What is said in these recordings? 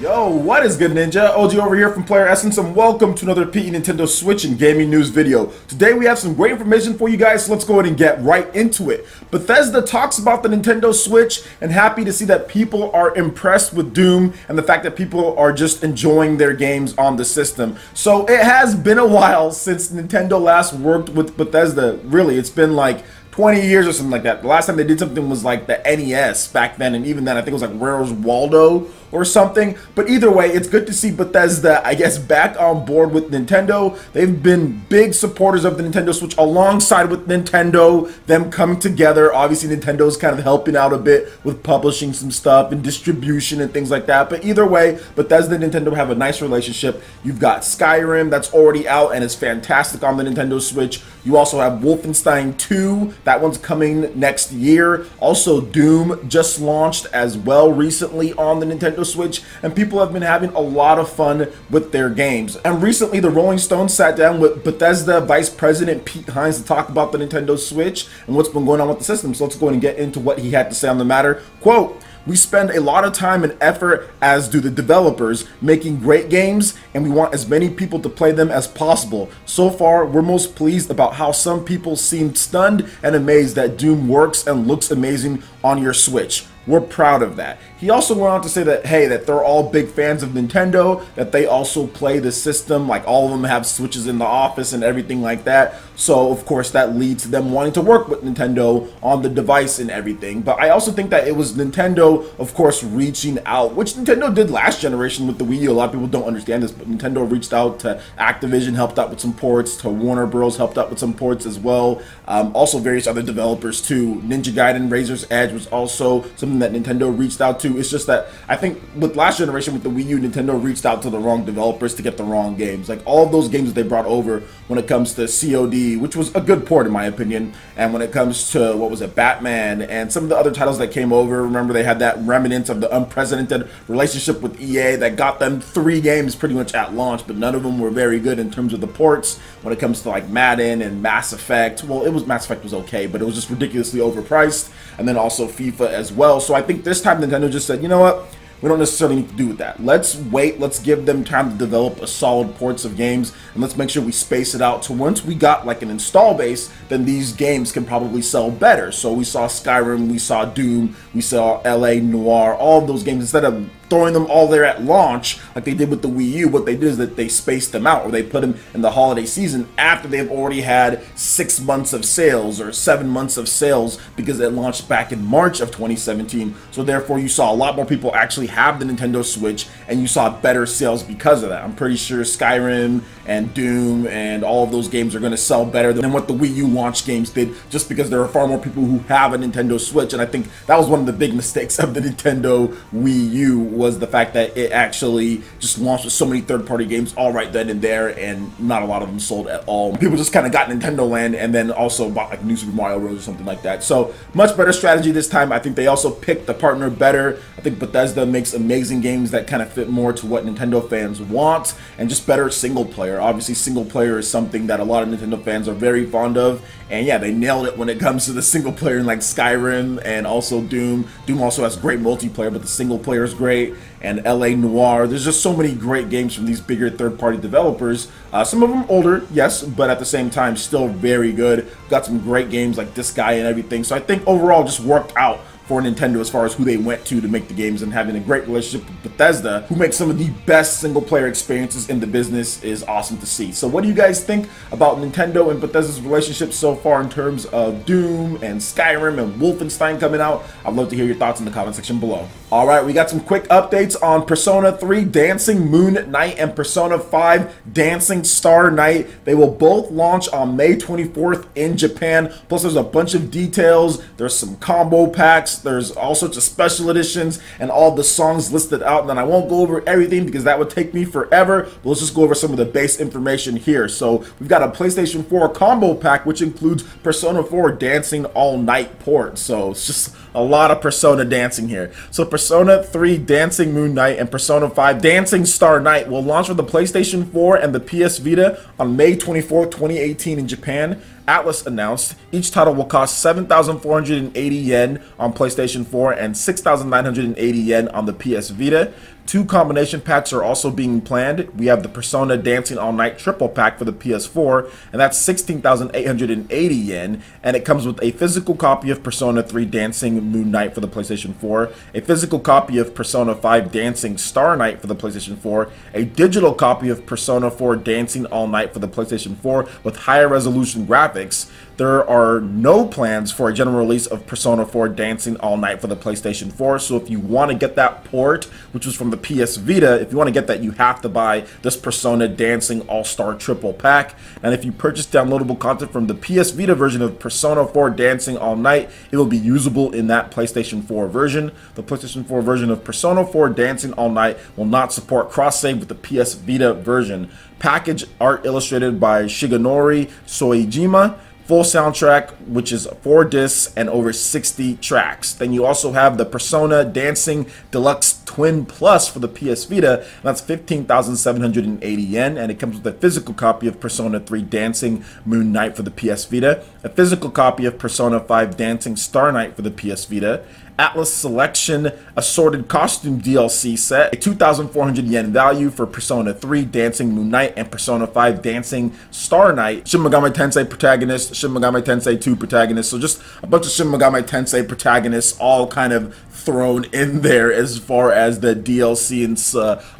Yo, what is good, Ninja? OG over here from Player Essence, and welcome to another PE Nintendo Switch and gaming news video. Today we have some great information for you guys, so let's go ahead and get right into it. Bethesda talks about the Nintendo Switch, and happy to see that people are impressed with Doom and the fact that people are just enjoying their games on the system. So it has been a while since Nintendo last worked with Bethesda. Really, it's been like 20 years or something like that. The last time they did something was like the NES back then, and even then I think it was like Where's Waldo or something. But either way, it's good to see Bethesda, I guess, back on board with Nintendo. They've been big supporters of the Nintendo Switch alongside with Nintendo, them coming together. Obviously, Nintendo's kind of helping out a bit with publishing some stuff and distribution and things like that. But either way, Bethesda and Nintendo have a nice relationship. You've got Skyrim that's already out and is fantastic on the Nintendo Switch. You also have Wolfenstein 2. That one's coming next year. Also, Doom just launched as well recently on the Nintendo Switch, and people have been having a lot of fun with their games. And recently, the Rolling Stones sat down with Bethesda Vice President Pete Hines to talk about the Nintendo Switch and what's been going on with the system. So let's go ahead and get into what he had to say on the matter. Quote, "We spend a lot of time and effort, as do the developers, making great games, and we want as many people to play them as possible. So far, we're most pleased about how some people seem stunned and amazed that Doom works and looks amazing on your Switch. We're proud of that." He also went on to say that, hey, that they're all big fans of Nintendo, that they also play the system, like all of them have Switches in the office and everything like that. So, of course, that leads to them wanting to work with Nintendo on the device and everything. But I also think that it was Nintendo, of course, reaching out, which Nintendo did last generation with the Wii U. A lot of people don't understand this, but Nintendo reached out to Activision, helped out with some ports, to Warner Bros, helped out with some ports as well. Also, various other developers too. Ninja Gaiden, Razor's Edge was also something that Nintendo reached out to. It's just that I think with last generation with the Wii U, Nintendo reached out to the wrong developers to get the wrong games. Like all of those games that they brought over when it comes to COD, which was a good port in my opinion, and when it comes to, what was it, Batman, and some of the other titles that came over. Remember, they had that remnants of the unprecedented relationship with EA that got them 3 games pretty much at launch, but none of them were very good in terms of the ports. When it comes to like Madden and Mass Effect, well, Mass Effect was okay, but it was just ridiculously overpriced, and then also FIFA as well. So I think this time Nintendo just said, you know what, we don't necessarily need to do with that. Let's wait, let's give them time to develop a solid ports of games, and let's make sure we space it out to once we got like an install base, then these games can probably sell better. So we saw Skyrim, we saw Doom, we saw LA Noire, all of those games, instead of throwing them all there at launch like they did with the Wii U, what they did is that they spaced them out, or they put them in the holiday season after they've already had 6 months of sales or 7 months of sales, because it launched back in March of 2017. So therefore you saw a lot more people actually have the Nintendo Switch, and you saw better sales because of that. I'm pretty sure Skyrim and Doom and all of those games are going to sell better than what the Wii U launch games did, just because there are far more people who have a Nintendo Switch. And I think that was one of the big mistakes of the Nintendo Wii U, was the fact that it actually just launched with so many third-party games all right then and there, and not a lot of them sold at all. People just kind of got Nintendo Land and then also bought like New Super Mario Bros or something like that. So much better strategy this time. I think they also picked the partner better. I think Bethesda makes amazing games that kind of fit more to what Nintendo fans want, and just better single player. Obviously, single player is something that a lot of Nintendo fans are very fond of, and yeah, they nailed it when it comes to the single player in like Skyrim and also Doom. Doom also has great multiplayer, but the single player is great. And LA Noire, there's just so many great games from these bigger third-party developers. Some of them older, yes, but at the same time still very good. Got some great games like this guy and everything. So I think overall just worked out for Nintendo as far as who they went to make the games, and having a great relationship with Bethesda, who makes some of the best single-player experiences in the business, is awesome to see. So what do you guys think about Nintendo and Bethesda's relationship so far in terms of Doom and Skyrim and Wolfenstein coming out? I'd love to hear your thoughts in the comment section below. Alright, we got some quick updates on Persona 3 Dancing Moon Night and Persona 5 Dancing Star Night. They will both launch on May 24th in Japan. Plus there's a bunch of details, there's some combo packs, there's all sorts of special editions, and all the songs listed out. And then I won't go over everything because that would take me forever, but let's just go over some of the base information here. So we've got a PlayStation 4 combo pack, which includes Persona 4 Dancing All Night port. So it's just A lot of Persona dancing here. So Persona 3 Dancing Moon Night and Persona 5 Dancing Star Night will launch for the PlayStation 4 and the PS Vita on May 24, 2018 in Japan. Atlus announced each title will cost 7,480 yen on PlayStation 4 and 6,980 yen on the PS Vita. 2 combination packs are also being planned. We have the Persona Dancing All Night triple pack for the PS4, and that's 16,880 yen, and it comes with a physical copy of Persona 3 Dancing Moon Night for the PlayStation 4, a physical copy of Persona 5 Dancing Star Night for the PlayStation 4, a digital copy of Persona 4 Dancing All Night for the PlayStation 4 with higher resolution graphics. There are no plans for a general release of Persona 4 Dancing All Night for the PlayStation 4, so if you want to get that port, which was from the PS Vita, if you want to get that, you have to buy this Persona Dancing All-Star Triple Pack. And if you purchase downloadable content from the PS Vita version of Persona 4 Dancing All Night, it will be usable in that PlayStation 4 version. The PlayStation 4 version of Persona 4 Dancing All Night will not support cross-save with the PS Vita version. Package art illustrated by Shigenori Soejima. Full soundtrack, which is 4 discs and over 60 tracks. Then you also have the Persona Dancing Deluxe Twin Plus for the PS Vita, and that's 15,780 yen, and it comes with a physical copy of Persona 3 Dancing Moon Night for the PS Vita, a physical copy of Persona 5 Dancing Star Night for the PS Vita, Atlas Selection Assorted Costume DLC set, a 2,400 yen value for Persona 3 Dancing Moon Night and Persona 5 Dancing Star Night, Shin Megami Tensei protagonist, Shin Megami Tensei 2 protagonist, so just a bunch of Shin Megami Tensei protagonists all kind of thrown in there as far as the DLC and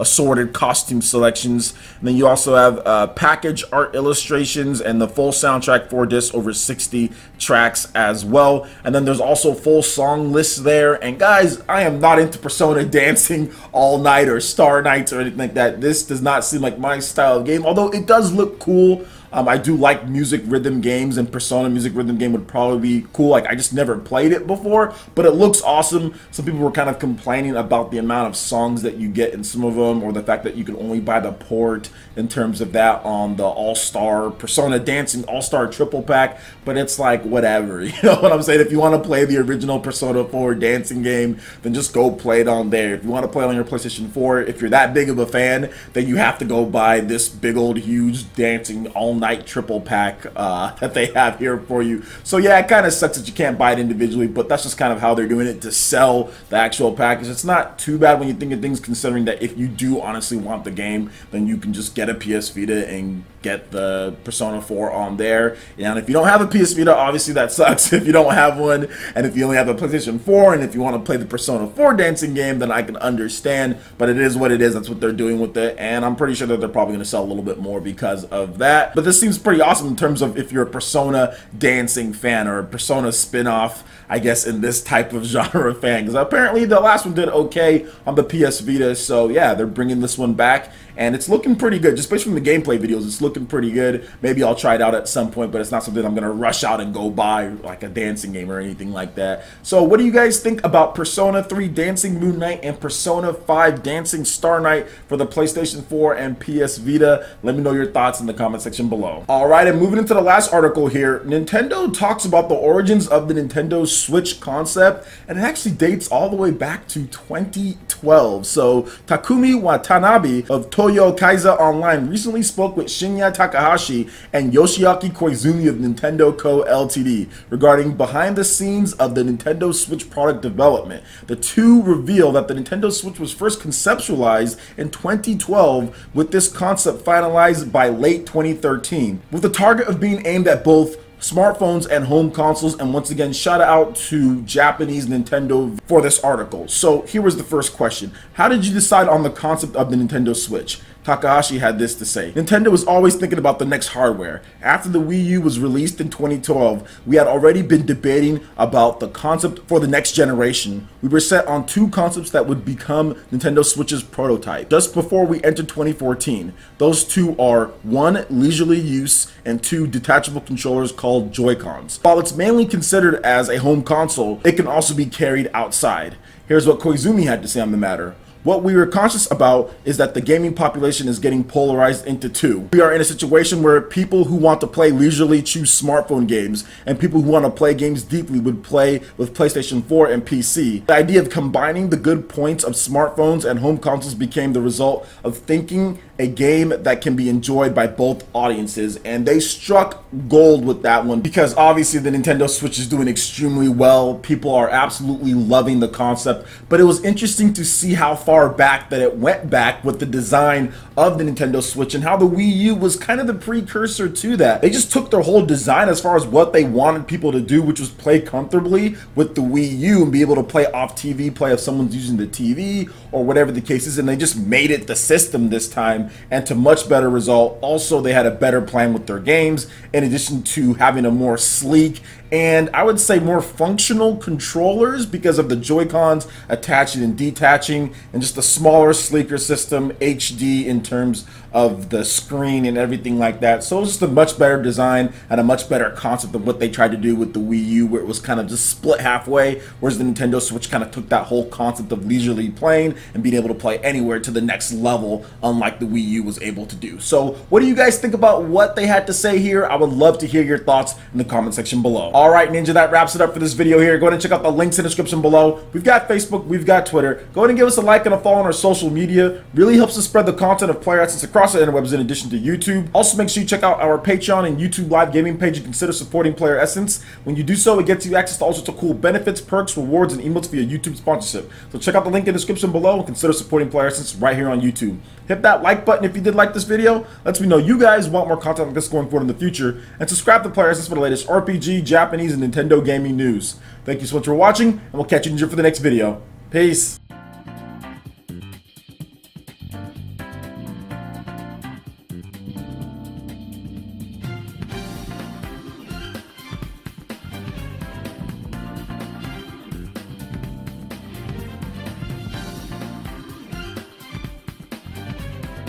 assorted costume selections. And then you also have package art illustrations and the full soundtrack 4 discs over 60 tracks as well. And then there's also full song lists there. And guys, I am not into Persona Dancing All Night or Star Nights or anything like that. This does not seem like my style of game, although it does look cool. I do like music rhythm games, and Persona music rhythm game would probably be cool. Like, I just never played it before, but it looks awesome. Some people were kind of complaining about the amount of songs that you get in some of them, or the fact that you can only buy the port in terms of that on the All-Star Persona Dancing All-Star Triple Pack, but it's like, whatever. You know what I'm saying? If you want to play the original Persona 4 dancing game, then just go play it on there. If you want to play it on your PlayStation 4, if you're that big of a fan, then you have to go buy this big old huge dancing all night triple pack that they have here for you. So yeah, it kind of sucks that you can't buy it individually, but that's just kind of how they're doing it to sell the actual package. It's not too bad when you think of things, considering that if you do honestly want the game, then you can just get a PS Vita and get the Persona 4 on there. And if you don't have a PS Vita, obviously that sucks if you don't have one, and if you only have a PlayStation 4, and if you want to play the Persona 4 dancing game, then I can understand, but it is what it is. That's what they're doing with it, and I'm pretty sure that they're probably going to sell a little bit more because of that. But this seems pretty awesome in terms of if you're a Persona dancing fan, or a Persona spin-off, I guess, in this type of genre fan, because apparently the last one did okay on the PS Vita. So yeah, they're bringing this one back, and it's looking pretty good. Just based from the gameplay videos, it's looking pretty good. Maybe I'll try it out at some point, but it's not something I'm going to rush out and go buy, like a dancing game or anything like that. So what do you guys think about Persona 3 Dancing Moon Night and Persona 5 Dancing Star Night for the PlayStation 4 and PS Vita? Let me know your thoughts in the comment section below. Alright, and moving into the last article here, Nintendo talks about the origins of the Nintendo Switch concept, and it actually dates all the way back to 2012. So Takumi Watanabe of Toyo Kaiza Online recently spoke with Shinya Takahashi and Yoshiaki Koizumi of Nintendo Co. Ltd. regarding behind the scenes of the Nintendo Switch product development. The two reveal that the Nintendo Switch was first conceptualized in 2012, with this concept finalized by late 2013, with the target of being aimed at both smartphones and home consoles. And once again, shout out to Japanese Nintendo for this article. So here was the first question: how did you decide on the concept of the Nintendo Switch? Takahashi had this to say: Nintendo was always thinking about the next hardware. After the Wii U was released in 2012, we had already been debating about the concept for the next generation. We were set on 2 concepts that would become Nintendo Switch's prototype just before we entered 2014. Those 2 are 1, leisurely use, and 2, detachable controllers called Joy-Cons. While it's mainly considered as a home console, it can also be carried outside. Here's what Koizumi had to say on the matter. What we were conscious about is that the gaming population is getting polarized into two. We are in a situation where people who want to play leisurely choose smartphone games, and people who want to play games deeply would play with PlayStation 4 and PC. The idea of combining the good points of smartphones and home consoles became the result of thinking a game that can be enjoyed by both audiences, and they struck gold with that one because obviously the Nintendo Switch is doing extremely well. People are absolutely loving the concept, but it was interesting to see how far back that it went back with the design of the Nintendo Switch and how the Wii U was kind of the precursor to that. They just took their whole design as far as what they wanted people to do, which was play comfortably with the Wii U and be able to play off TV, play if someone's using the TV or whatever the case is, and they just made it the system this time and to much better result. Also, they had a better plan with their games in addition to having a more sleek and I would say more functional controllers because of the Joy-Cons attaching and detaching and just a smaller, sleeker system, HD in terms of the screen and everything like that. So it was just a much better design and a much better concept of what they tried to do with the Wii U, where it was kind of just split halfway, whereas the Nintendo Switch kind of took that whole concept of leisurely playing and being able to play anywhere to the next level, unlike the Wii U was able to do. So what do you guys think about what they had to say here? I would love to hear your thoughts in the comment section below. All right, Ninja, that wraps it up for this video here. Go ahead and check out the links in the description below. We've got Facebook, we've got Twitter. Go ahead and give us a like and a follow on our social media. Really helps us spread the content of Player Essence across the interwebs in addition to YouTube. Also, make sure you check out our Patreon and YouTube live gaming page and consider supporting Player Essence. When you do so, it gets you access to all sorts of cool benefits, perks, rewards, and emotes via YouTube sponsorship. So check out the link in the description below and consider supporting Player Essence right here on YouTube. Hit that like button if you did like this video. Lets me know you guys want more content like this going forward in the future. And subscribe to Player Essence for the latest RPG, Japanese, and Nintendo gaming news. Thank you so much for watching, and we'll catch you for the next video. Peace.